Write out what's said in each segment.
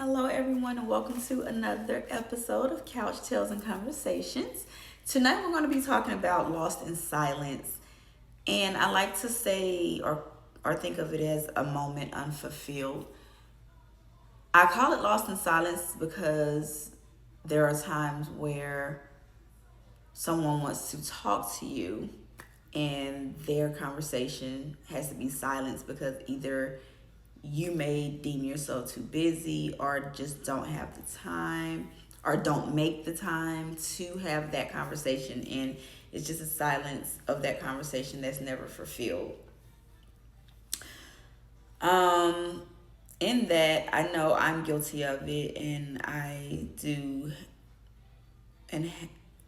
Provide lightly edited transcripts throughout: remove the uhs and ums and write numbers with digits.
Hello, everyone, and welcome to another episode of Couch Tales and Conversations. Tonight, we're going to be talking about lost in silence, and I like to say or think of it as a moment unfulfilled. I call it lost in silence because there are times where someone wants to talk to you, and their conversation has to be silenced because either you may deem yourself too busy or just don't have the time or don't make the time to have that conversation, and it's just a silence of that conversation that's never fulfilled. um in that, I know I'm guilty of it, and and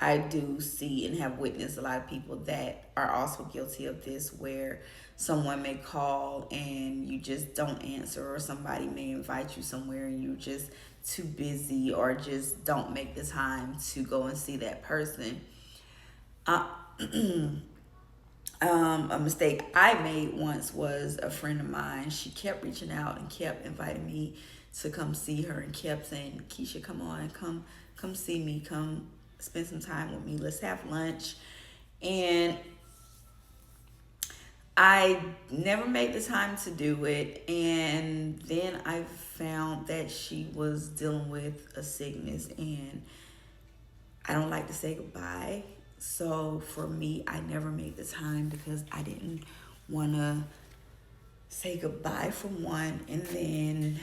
I do see and have witnessed a lot of people that are also guilty of this, where someone may call and you just don't answer, or somebody may invite you somewhere and you just too busy or just don't make the time to go and see that person. Uh, a mistake I made once was a friend of mine. She kept reaching out and kept inviting me to come see her and kept saying, Keisha, come on, come see me, come spend some time with me, let's have lunch. And I never made the time to do it. And then I found that she was dealing with a sickness, and I don't like to say goodbye. So for me, I never made the time because I didn't want to say goodbye for one. And then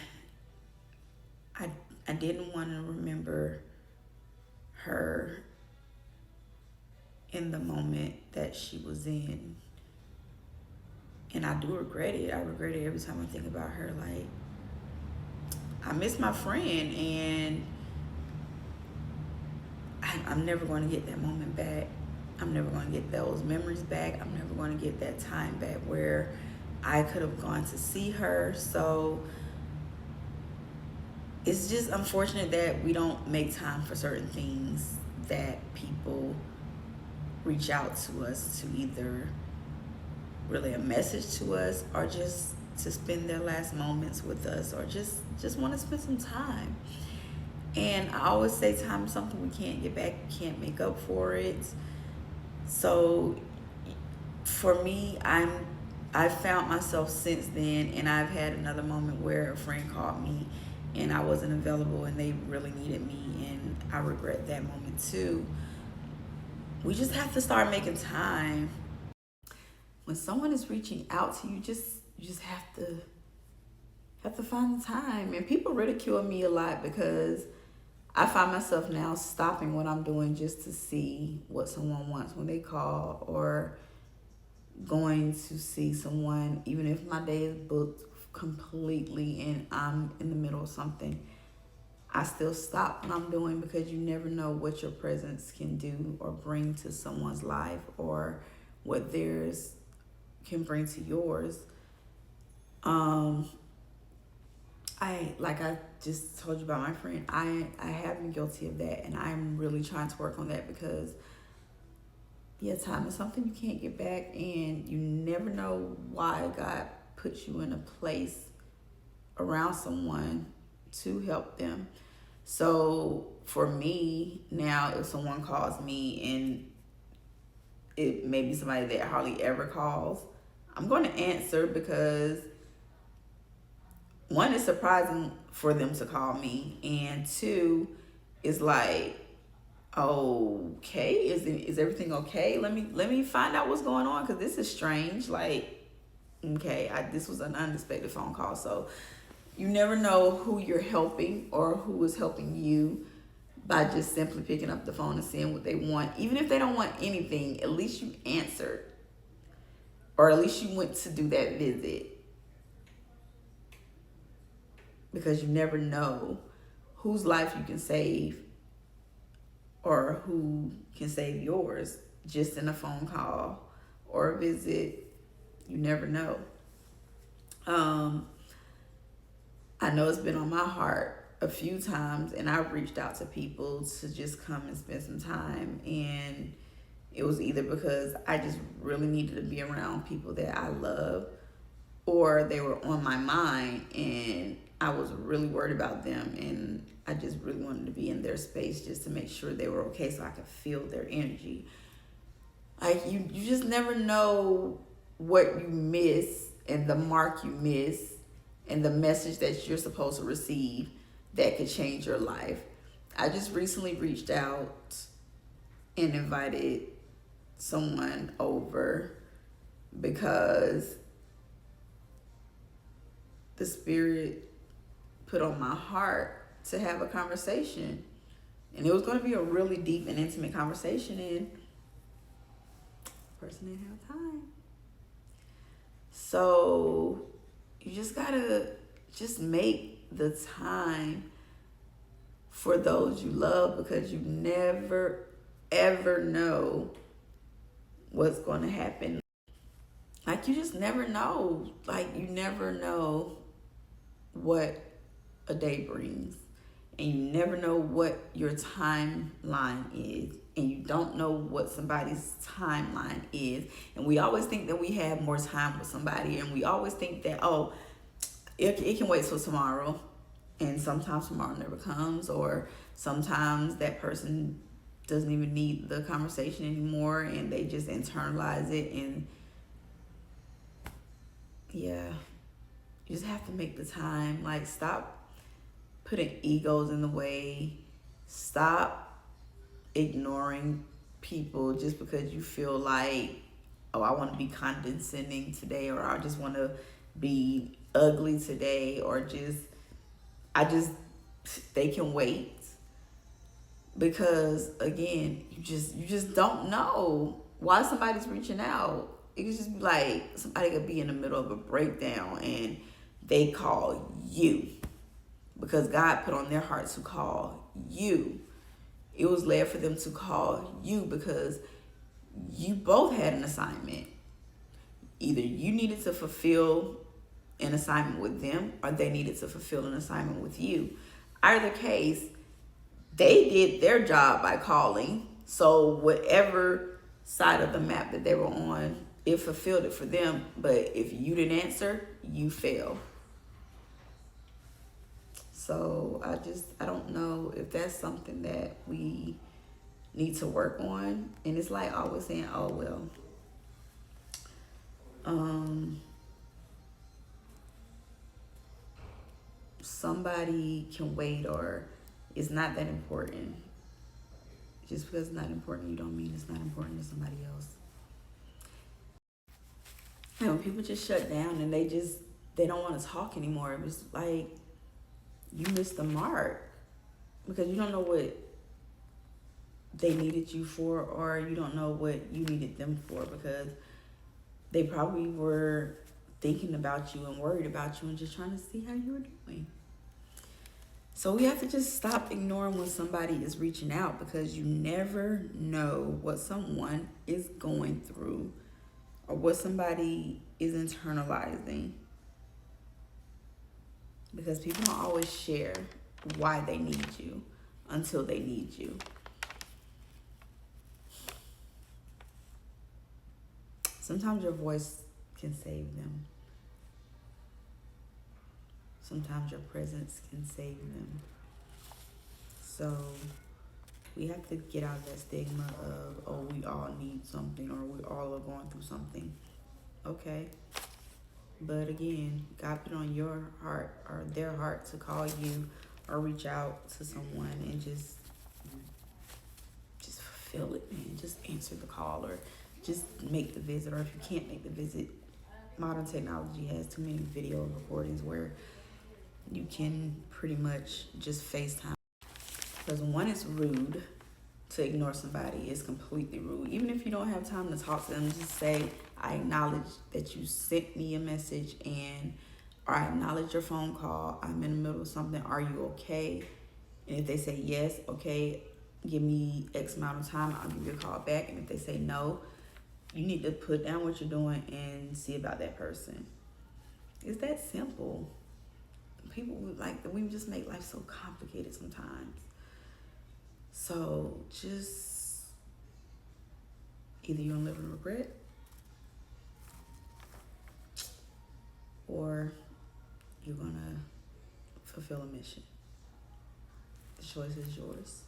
I, I didn't want to remember her in the moment that she was in. And I do regret it. I regret it every time I think about her. Like, I miss my friend, and I'm never going to get that moment back. I'm never going to get those memories back. I'm never going to get that time back where I could have gone to see her. So it's just unfortunate that we don't make time for certain things that people reach out to us to either relay a message to us, or just to spend their last moments with us, or just want to spend some time. And I always say time is something we can't get back, can't make up for it. So for me, I've found myself since then, and I've had another moment where a friend called me and I wasn't available and they really needed me, and I regret that moment too. We just have to start making time. When someone is reaching out to you, you just have to find the time. And people ridicule me a lot because I find myself now stopping what I'm doing just to see what someone wants when they call, or going to see someone, even if my day is booked completely and I'm in the middle of something. I still stop what I'm doing because you never know what your presence can do or bring to someone's life, or what theirs can bring to yours. I just told you about my friend. I have been guilty of that, and I'm really trying to work on that because, yeah, time is something you can't get back, and you never know why God puts you in a place around someone to help them. So for me now, if someone calls me and it may be somebody that hardly ever calls, I'm going to answer because, one, is surprising for them to call me, and two, is like, okay, is everything okay? Let me find out what's going on, because this is strange. Like, okay, this was an unexpected phone call. So you never know who you're helping or who is helping you by just simply picking up the phone and seeing what they want. Even if they don't want anything, at least you answered, or at least you went to do that visit, because you never know whose life you can save or who can save yours just in a phone call or a visit. You never know. I know it's been on my heart a few times, and I've reached out to people to just come and spend some time, and it was either because I just really needed to be around people that I love, or they were on my mind, and I was really worried about them, and I just really wanted to be in their space just to make sure they were okay so I could feel their energy. Like, you just never know what you miss and the mark you miss and the message that you're supposed to receive that could change your life. I just recently reached out and invited someone over because the spirit put on my heart to have a conversation. And it was going to be a really deep and intimate conversation, and the person didn't have time. So you just gotta just make the time for those you love, because you never ever know what's going to happen. Like, you just never know. Like, you never know what a day brings, and you never know what your timeline is, and you don't know what somebody's timeline is. And we always think that we have more time with somebody, and we always think that, oh, it can wait till tomorrow. And sometimes tomorrow never comes, or sometimes that person doesn't even need the conversation anymore and they just internalize it. And yeah, you just have to make the time. Like, stop putting egos in the way. Stop ignoring people just because you feel like, oh, I want to be condescending today, or I just want to be ugly today, or they can wait. Because again, you just don't know why somebody's reaching out. It could just be like somebody could be in the middle of a breakdown and they call you because God put on their heart to call you. It was led for them to call you because you both had an assignment. Either you needed to fulfill an assignment with them, or they needed to fulfill an assignment with you. Either case, they did their job by calling. So whatever side of the map that they were on, it fulfilled it for them. But if you didn't answer, you failed. So I don't know if that's something that we need to work on. And it's like always saying, oh, well, somebody can wait, or it's not that important. Just because it's not important, you don't mean it's not important to somebody else. And when people just shut down and they don't want to talk anymore, it's like you missed the mark, because you don't know what they needed you for, or you don't know what you needed them for, because they probably were thinking about you and worried about you and just trying to see how you were doing. So we have to just stop ignoring when somebody is reaching out, because you never know what someone is going through or what somebody is internalizing. Because people don't always share why they need you until they need you. Sometimes your voice can save them. Sometimes your presence can save them. So we have to get out of that stigma of, oh, we all need something, or we all are going through something. Okay. But again, God put on your heart or their heart to call you or reach out to someone, and just fulfill it, man. Just answer the call, or just make the visit. Or if you can't make the visit, modern technology has too many video recordings where you can pretty much just FaceTime. Because one, is rude to ignore somebody. It's completely rude. Even if you don't have time to talk to them, just say, I acknowledge that you sent me a message, or I acknowledge your phone call. I'm in the middle of something. Are you okay? And if they say yes, okay, give me X amount of time, I'll give you a call back. And if they say no, you need to put down what you're doing and see about that person. It's that simple. People we just make life so complicated sometimes. So just either you're gonna live in regret, or you're gonna fulfill a mission. The choice is yours.